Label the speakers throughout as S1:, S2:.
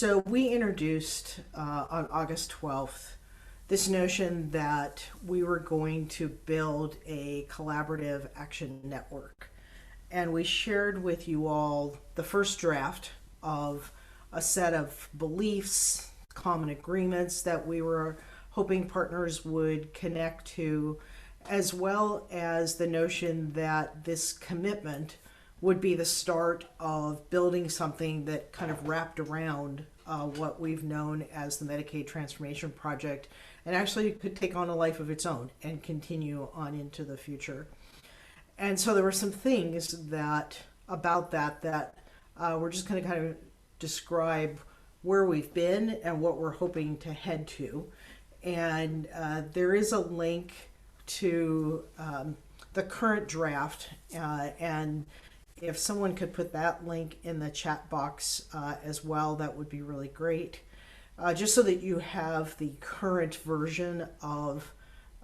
S1: So we introduced on August 12th this notion that we were going to build a collaborative action network. And we shared with you all the first draft of a set of beliefs, common agreements that we were hoping partners would connect to, as well as the notion that this commitment would be the start of building something that kind of wrapped around what we've known as the Medicaid Transformation Project, and actually could take on a life of its own and continue on into the future. And so there were some things that about that we're just going to kind of describe where we've been and what we're hoping to head to. And there is a link to the current draft, and if someone could put that link in the chat box as well, that would be really great. Just so that you have the current version of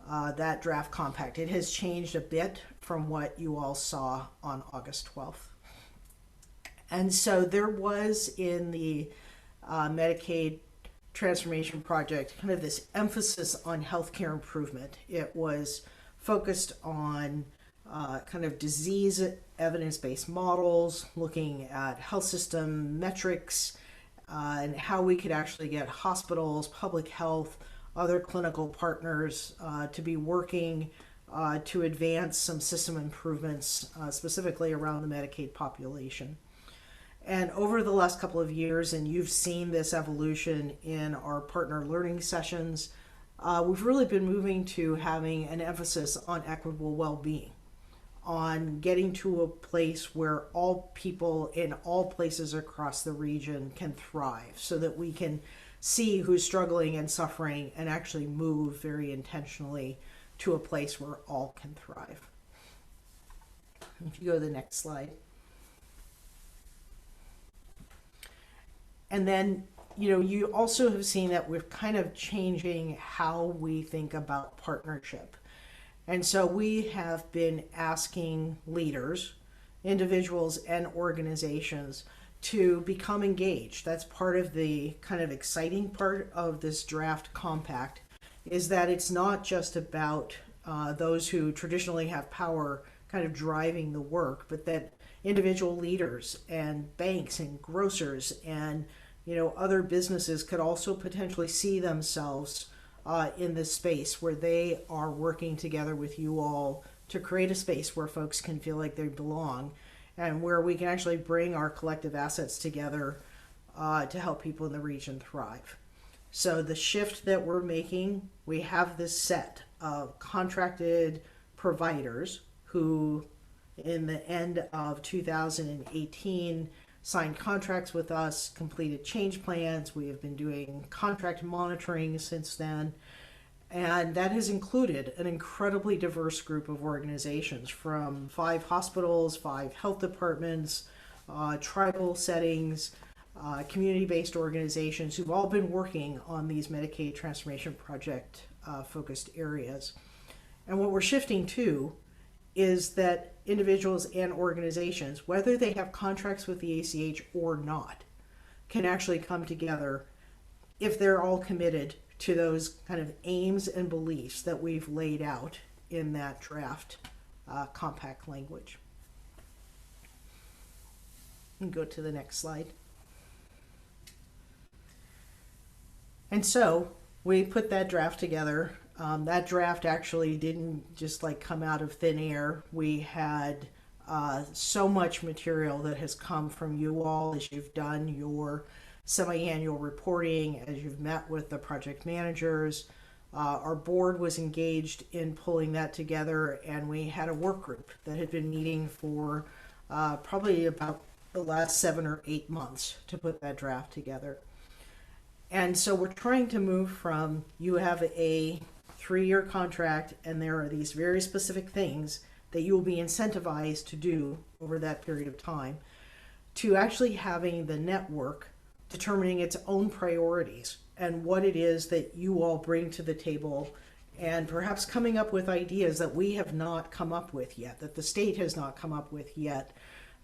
S1: that draft compact. It has changed a bit from what you all saw on August 12th. And so there was in the Medicaid Transformation Project kind of this emphasis on healthcare improvement. It was focused on kind of disease evidence-based models, looking at health system metrics, and how we could actually get hospitals, public health, other clinical partners to be working to advance some system improvements, specifically around the Medicaid population. And over the last couple of years, and you've seen this evolution in our partner learning sessions, we've really been moving to having an emphasis on equitable well-being, on getting to a place where all people in all places across the region can thrive, so that we can see who's struggling and suffering and actually move very intentionally to a place where all can thrive. If you go to the next slide. And then, you also have seen that we're kind of changing how we think about partnership. And so we have been asking leaders, individuals and organizations to become engaged. That's part of the kind of exciting part of this draft compact, is that it's not just about those who traditionally have power kind of driving the work, but that individual leaders and banks and grocers and other businesses could also potentially see themselves in this space where they are working together with you all to create a space where folks can feel like they belong, and where we can actually bring our collective assets together to help people in the region thrive. So the shift that we're making, we have this set of contracted providers who in the end of 2018 signed contracts with us, completed change plans. We have been doing contract monitoring since then. And that has included an incredibly diverse group of organizations, from 5 hospitals, 5 health departments, tribal settings, community-based organizations who've all been working on these Medicaid Transformation Project focused areas. And what we're shifting to is that individuals and organizations, whether they have contracts with the ACH or not, can actually come together if they're all committed to those kind of aims and beliefs that we've laid out in that draft compact language. And go to the next slide. And so we put that draft together. That draft actually didn't just come out of thin air. We had so much material that has come from you all as you've done your semi-annual reporting, as you've met with the project managers. Our board was engaged in pulling that together, and we had a work group that had been meeting for probably about the last 7 or 8 months to put that draft together. And so we're trying to move from, you have a 3-year contract and there are these very specific things that you will be incentivized to do over that period of time, to actually having the network determining its own priorities and what it is that you all bring to the table, and perhaps coming up with ideas that we have not come up with yet, that the state has not come up with yet,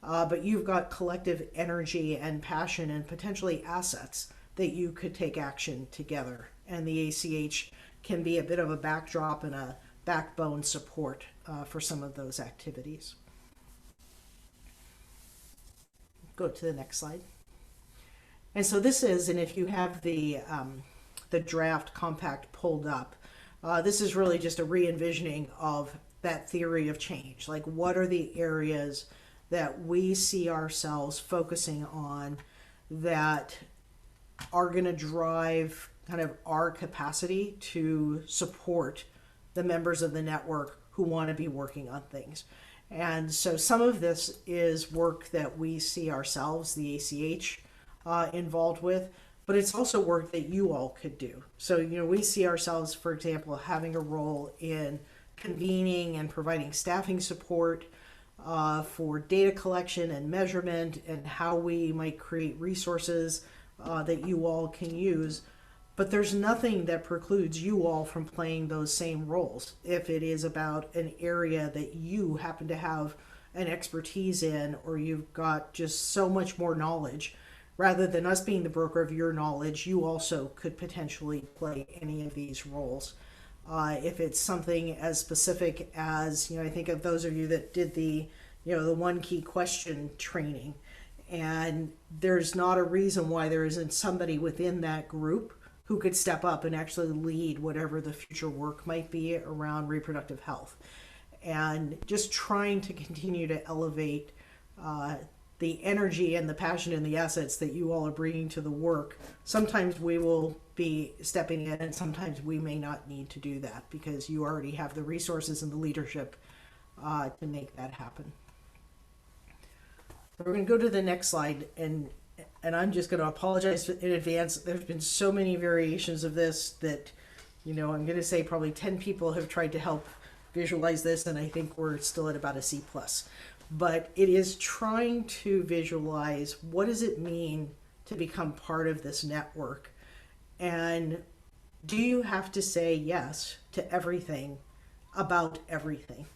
S1: but you've got collective energy and passion and potentially assets that you could take action together. And the ACH can be a bit of a backdrop and a backbone support for some of those activities. Go to the next slide. And so this is, and if you have the draft compact pulled up, this is really just a re-envisioning of that theory of change. Like, what are the areas that we see ourselves focusing on that are going to drive kind of our capacity to support the members of the network who want to be working on things. And so some of this is work that we see ourselves, the ACH, involved with, but it's also work that you all could do. So, we see ourselves, for example, having a role in convening and providing staffing support for data collection and measurement and how we might create resources that you all can use. But there's nothing that precludes you all from playing those same roles if it is about an area that you happen to have an expertise in, or you've got just so much more knowledge. Rather than us being the broker of your knowledge, you also could potentially play any of these roles. If it's something as specific as, I think of those of you that did the one key question training, and there's not a reason why there isn't somebody within that group who could step up and actually lead whatever the future work might be around reproductive health. And just trying to continue to elevate the energy and the passion and the assets that you all are bringing to the work. Sometimes we will be stepping in, and sometimes we may not need to do that because you already have the resources and the leadership to make that happen. We're going to go to the next slide, and I'm just going to apologize in advance. There's been so many variations of this that, I'm going to say probably 10 people have tried to help visualize this, and I think we're still at about a C+. But it is trying to visualize, what does it mean to become part of this network? And do you have to say yes to everything about everything?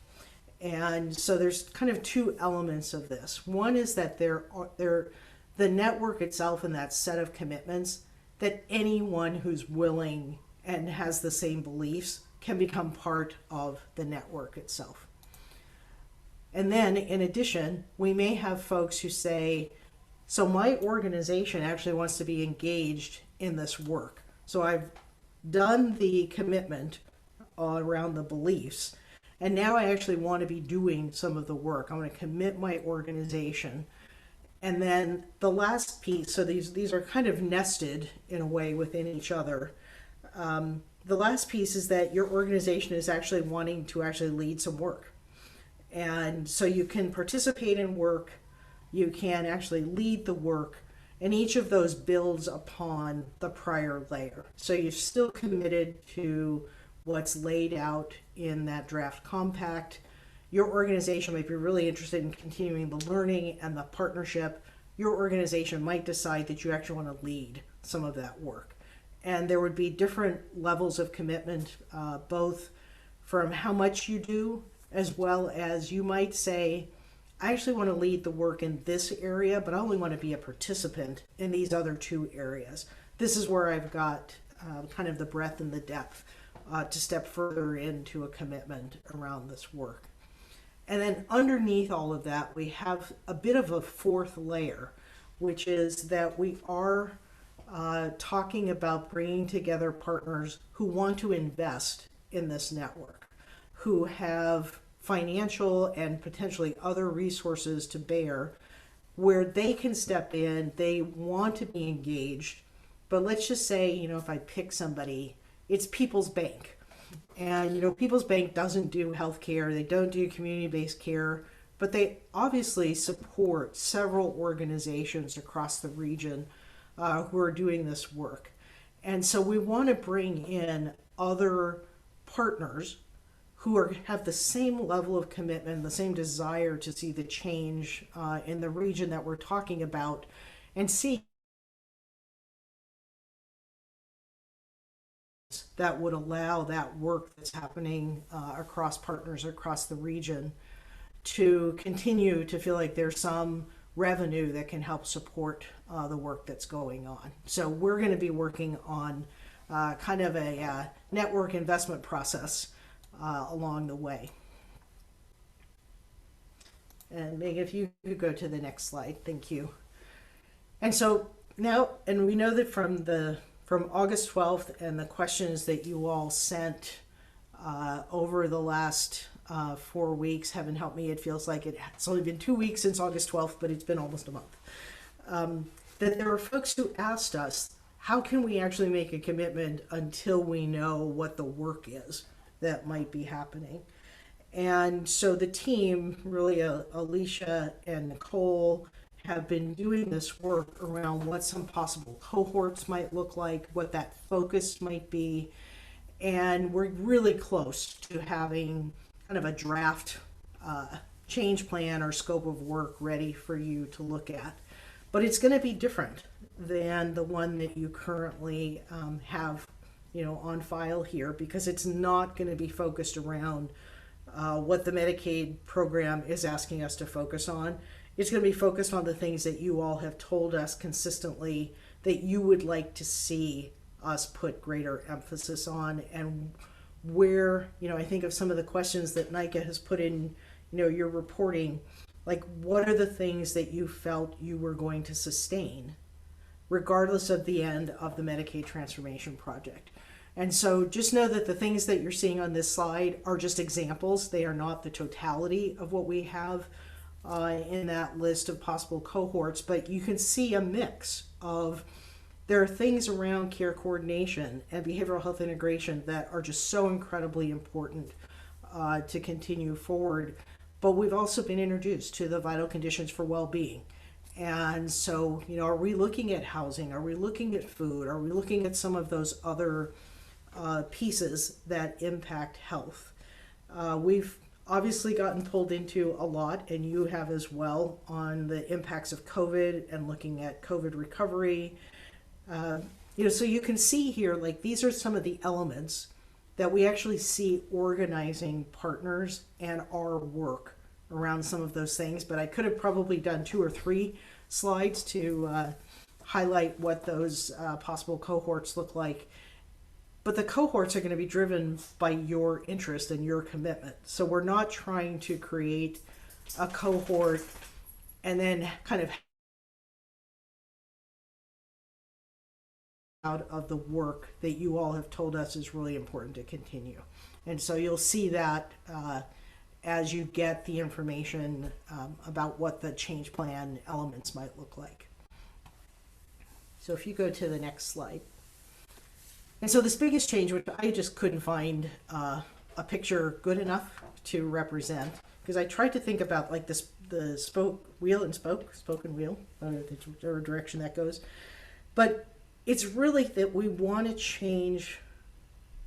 S1: And so there's kind of two elements of this. One is that the network itself and that set of commitments, that anyone who's willing and has the same beliefs can become part of the network itself. And then in addition, we may have folks who say, so my organization actually wants to be engaged in this work. So I've done the commitment around the beliefs, and now I actually want to be doing some of the work. I want to commit my organization. And then the last piece, so these are kind of nested in a way within each other. The last piece is that your organization is actually wanting to actually lead some work. And so you can participate in work, you can actually lead the work, and each of those builds upon the prior layer. So you're still committed to what's laid out in that draft compact. Your organization might be really interested in continuing the learning and the partnership. Your organization might decide that you actually want to lead some of that work. And there would be different levels of commitment, both from how much you do, as well as you might say, I actually want to lead the work in this area, but I only want to be a participant in these other two areas. This is where I've got kind of the breadth and the depth to step further into a commitment around this work. And then underneath all of that, we have a bit of a fourth layer, which is that we are talking about bringing together partners who want to invest in this network, who have financial and potentially other resources to bear, where they can step in, they want to be engaged. But let's just say, if I pick somebody, it's People's Bank. And, People's Bank doesn't do healthcare, they don't do community-based care, but they obviously support several organizations across the region who are doing this work. And so we want to bring in other partners who have the same level of commitment, the same desire to see the change in the region that we're talking about, and see that would allow that work that's happening across partners across the region to continue to feel like there's some revenue that can help support the work that's going on. So we're going to be working on kind of a network investment process along the way. And Megan, if you could go to the next slide, thank you. And so now, and we know that from August 12th and the questions that you all sent over the last 4 weeks, heaven help me, it feels like it's only been 2 weeks since August 12th, but it's been almost a month. That there are folks who asked us, how can we actually make a commitment until we know what the work is that might be happening? And so the team, really Alicia and Nicole, have been doing this work around what some possible cohorts might look like, what that focus might be. And we're really close to having kind of a draft change plan or scope of work ready for you to look at. But it's going to be different than the one that you currently have, on file here, because it's not going to be focused around what the Medicaid program is asking us to focus on. It's going to be focused on the things that you all have told us consistently that you would like to see us put greater emphasis on, and where, I think of some of the questions that NICA has put in, your reporting, like what are the things that you felt you were going to sustain regardless of the end of the Medicaid transformation project. And so just know that the things that you're seeing on this slide are just examples. They are not the totality of what we have in that list of possible cohorts, but you can see a mix of, there are things around care coordination and behavioral health integration that are just so incredibly important to continue forward. But we've also been introduced to the vital conditions for well-being. And so, are we looking at housing? Are we looking at food? Are we looking at some of those other pieces that impact health? We've obviously gotten pulled into a lot, and you have as well, on the impacts of COVID and looking at COVID recovery. So you can see here, like, these are some of the elements that we actually see organizing partners and our work around some of those things. But I could have probably done 2 or 3 slides to highlight what those possible cohorts look like. But the cohorts are going to be driven by your interest and your commitment. So we're not trying to create a cohort and then kind of out of the work that you all have told us is really important to continue. And so you'll see that as you get the information about what the change plan elements might look like. So if you go to the next slide. And so this biggest change, which I just couldn't find a picture good enough to represent, because I tried to think about like this, the spoke and wheel, whichever direction that goes. But it's really that we want to change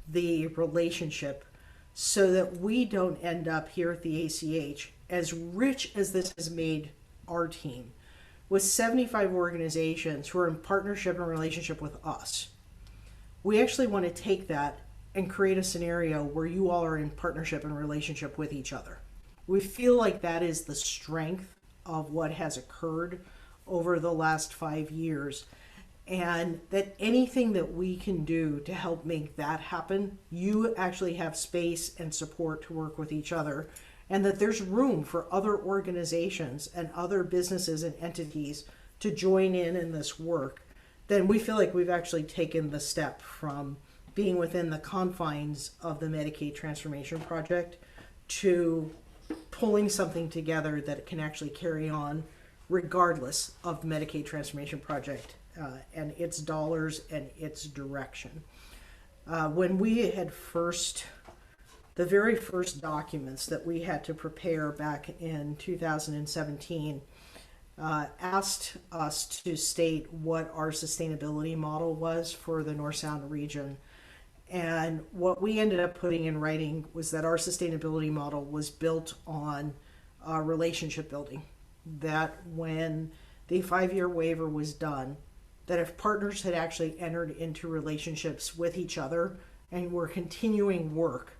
S1: the relationship so that we don't end up here at the ACH, as rich as this has made our team, with 75 organizations who are in partnership and relationship with us. We actually want to take that and create a scenario where you all are in partnership and relationship with each other. We feel like that is the strength of what has occurred over the last 5 years, and that anything that we can do to help make that happen, you actually have space and support to work with each other, and that there's room for other organizations and other businesses and entities to join in this work. Then we feel like we've actually taken the step from being within the confines of the Medicaid transformation project to pulling something together that can actually carry on regardless of the Medicaid transformation project and its dollars and its direction. When we had the very first documents that we had to prepare back in 2017 asked us to state what our sustainability model was for the North Sound region. And what we ended up putting in writing was that our sustainability model was built on relationship building. That when the 5-year waiver was done, that if partners had actually entered into relationships with each other and were continuing work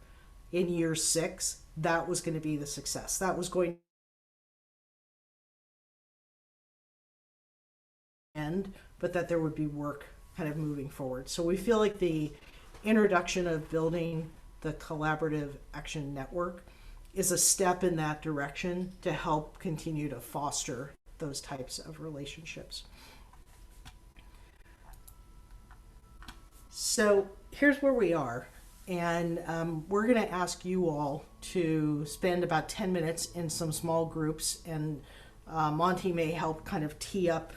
S1: in year 6, that was going to be the success. That was going end, but that there would be work kind of moving forward. So we feel like the introduction of building the Collaborative Action Network is a step in that direction to help continue to foster those types of relationships. So here's where we are. And we're going to ask you all to spend about 10 minutes in some small groups, and Monty may help kind of tee up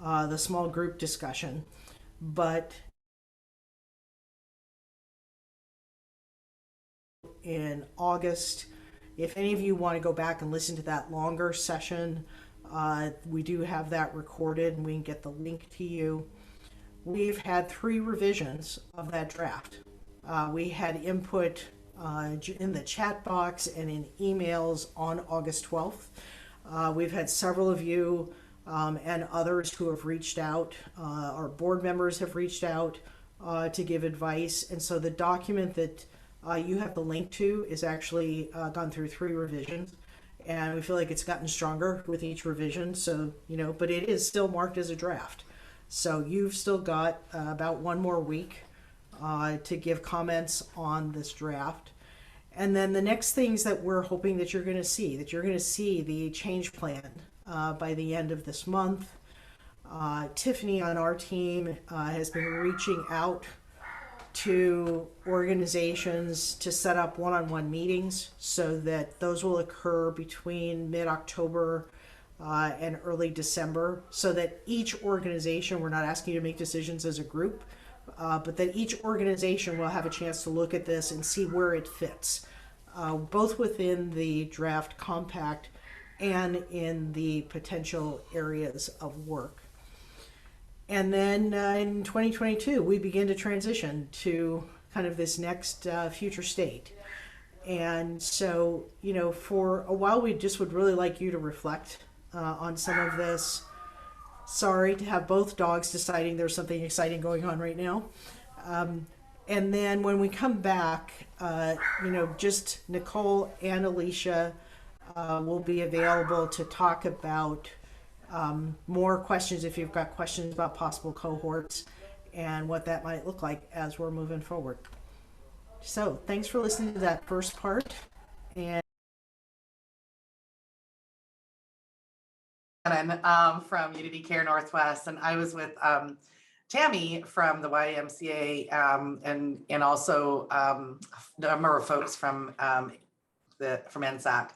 S1: the small group discussion. But in August, if any of you want to go back and listen to that longer session, we do have that recorded and we can get the link to you. We've had 3 revisions of that draft. We had input in the chat box and in emails on August 12th. We've had several of you and others who have reached out. Our board members have reached out to give advice. And so the document that you have the link to is actually gone through 3 revisions. And we feel like it's gotten stronger with each revision. So, but it is still marked as a draft. So you've still got about 1 more week to give comments on this draft. And then the next things that we're hoping that you're going to see, the change plan by the end of this month. Tiffany on our team has been reaching out to organizations to set up one-on-one meetings so that those will occur between mid-October and early December, so that each organization, we're not asking you to make decisions as a group, but that each organization will have a chance to look at this and see where it fits, both within the draft compact and in the potential areas of work. And then in 2022, we begin to transition to kind of this next future state. And so, for a while, we just would really like you to reflect on some of this. Sorry to have both dogs deciding there's something exciting going on right now. And then when we come back, just Nicole and Alicia will be available to talk about more questions if you've got questions about possible cohorts and what that might look like as we're moving forward. So thanks for listening to that first part. And
S2: I'm from Unity Care Northwest, and I was with Tammy from the YMCA and also a number of folks from NSAC.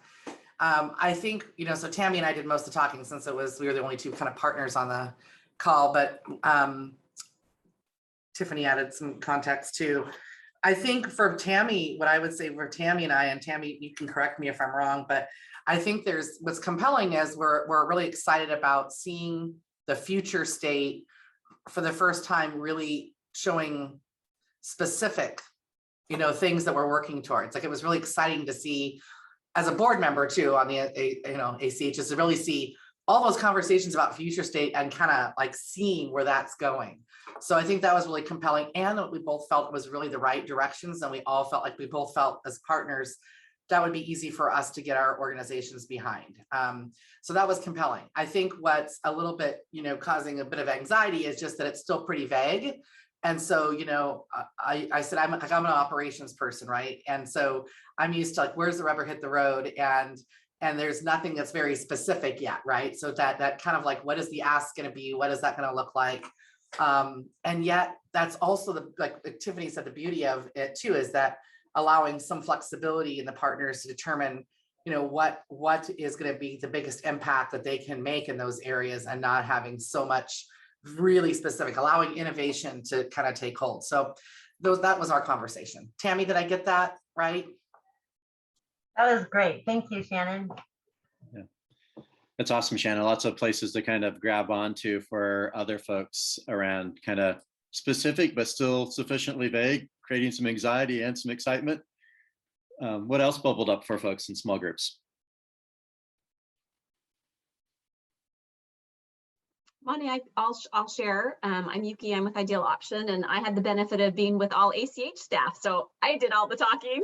S2: I think, so Tammy and I did most of the talking since we were the only 2 kind of partners on the call, but Tiffany added some context too. I think for Tammy, what I would say for Tammy and I, and Tammy, you can correct me if I'm wrong, but I think what's compelling is we're really excited about seeing the future state for the first time, really showing specific, things that we're working towards. Like, it was really exciting to see as a board member too on the ACH, is to really see all those conversations about future state and kind of like seeing where that's going. So I think that was really compelling, and we both felt was really the right directions, and we all felt like we both felt as partners that would be easy for us to get our organizations behind. So that was compelling. I think what's a little bit, causing a bit of anxiety is just that it's still pretty vague. And so, I said, I'm an operations person, right? And so I'm used to, like, where's the rubber hit the road? And there's nothing that's very specific yet, right? So that kind of like, what is the ask going to be? What is that going to look like? And yet that's also like Tiffany said, the beauty of it too, is that allowing some flexibility in the partners to determine, what is going to be the biggest impact that they can make in those areas, and not having so much really specific, allowing innovation to kind of take hold. So that was our conversation. Tammy, did I get that right?
S3: That was great. Thank you, Shannon.
S4: Yeah. That's awesome, Shannon. Lots of places to kind of grab onto for other folks around kind of specific, but still sufficiently vague, creating some anxiety and some excitement. What else bubbled up for folks in small groups?
S5: Monty, I'll share. I'm Yuki. I'm with Ideal Option, and I had the benefit of being with all ACH staff, so I did all the talking.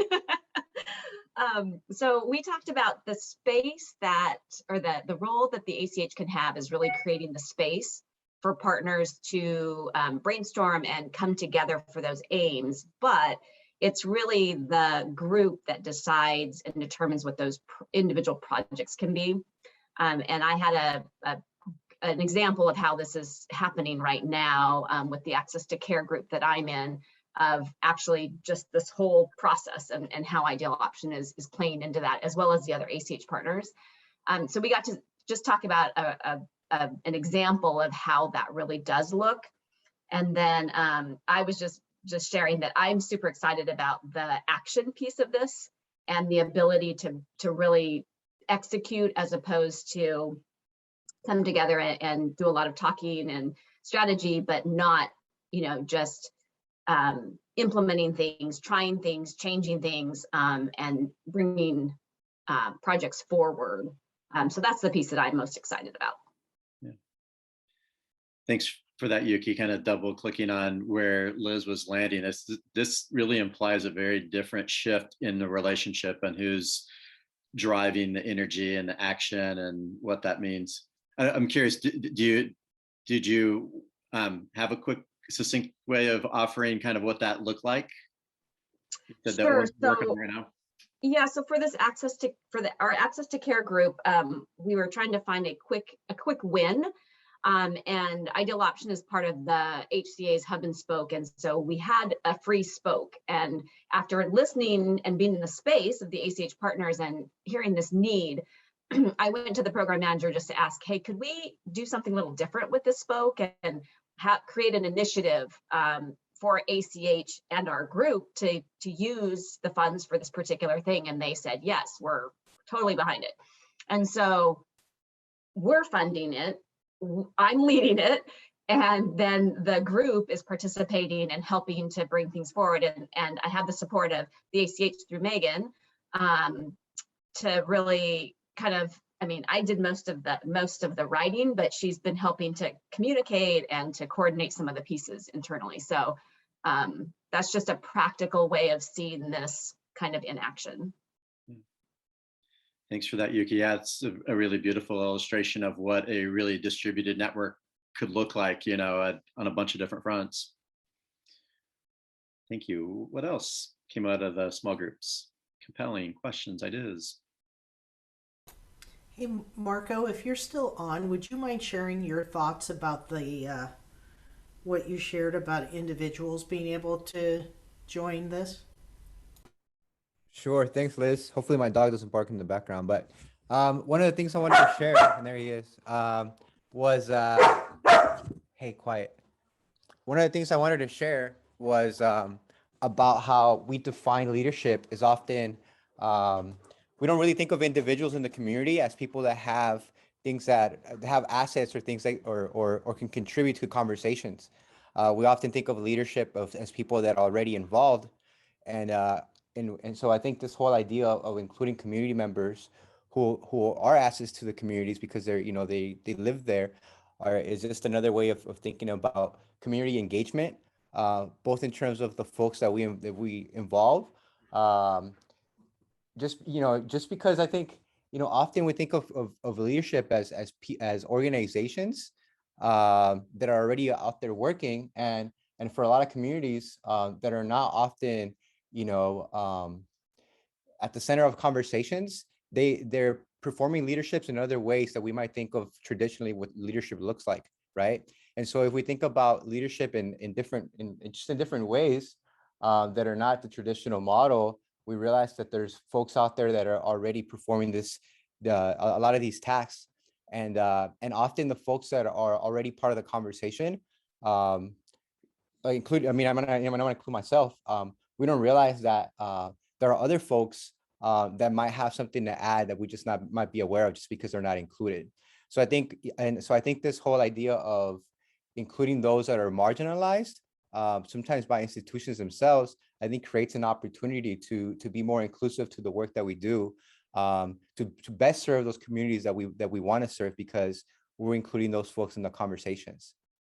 S5: So we talked about the space the role that the ACH can have is really creating the space for partners to brainstorm and come together for those aims, but it's really the group that decides and determines what those individual projects can be. And I had an example of how this is happening right now with the Access to Care group that I'm in, of actually just this whole process and how Ideal Option is playing into that, as well as the other ACH partners. So we got to just talk about an example of how that really does look. And then I was just sharing that I'm super excited about the action piece of this and the ability to really execute, as opposed to come together and do a lot of talking and strategy, but not, just implementing things, trying things, changing things, and bringing projects forward. So that's the piece that I'm most excited about.
S4: Yeah. Thanks for that, Yuki. Kind of double clicking on where Liz was landing. This really implies a very different shift in the relationship and who's driving the energy and the action and what that means. I'm curious, did you have a quick, succinct way of offering kind of what that looked like?
S5: Sure.
S4: Working right now?
S5: Yeah, so for this our Access to Care group, we were trying to find a quick win. And Ideal Option is part of the HCA's Hub and Spoke. And so we had a free spoke. And after listening and being in the space of the ACH partners and hearing this need, I went to the program manager just to ask, hey, could we do something a little different with this spoke and create an initiative for ACH and our group to use the funds for this particular thing? And they said, yes, we're totally behind it. And so we're funding it. I'm leading it. And then the group is participating and helping to bring things forward. And I have the support of the ACH through Megan to really kind of, I did most of the writing, but she's been helping to communicate and to coordinate some of the pieces internally. So that's just a practical way of seeing this kind of in action.
S4: Thanks for that, Yuki. Yeah, it's a really beautiful illustration of what a really distributed network could look like, on a bunch of different fronts. Thank you. What else came out of the small groups? Compelling questions, ideas.
S1: Hey, Marco, if you're still on, would you mind sharing your thoughts about the what you shared about individuals being able to join this?
S6: Sure. Thanks, Liz. Hopefully my dog doesn't bark in the background. But one of the things I wanted to share, and there he is, was, hey, quiet. One of the things I wanted to share was about how we define leadership is often, we don't really think of individuals in the community as people that have things that have assets or things like, or can contribute to conversations. We often think of leadership as people that are already involved. And so I think this whole idea of including community members who are assets to the communities because they're, they live there, is just another way of thinking about community engagement, both in terms of the folks that we involve. Just because I think, often we think of leadership as organizations that are already out there working, and for a lot of communities that are not often at the center of conversations, they're performing leaderships in other ways that we might think of traditionally what leadership looks like, right? And so if we think about leadership in different ways that are not the traditional model, we realize that there's folks out there that are already performing a lot of these tasks, and often the folks that are already part of the conversation, I'm gonna include myself. We don't realize that there are other folks that might have something to add that we just might be aware of just because they're not included. So I think this whole idea of including those that are marginalized, sometimes by institutions themselves, I think creates an opportunity to be more inclusive to the work that we do, to best serve those communities that we want to serve, because we're including those folks in the conversations.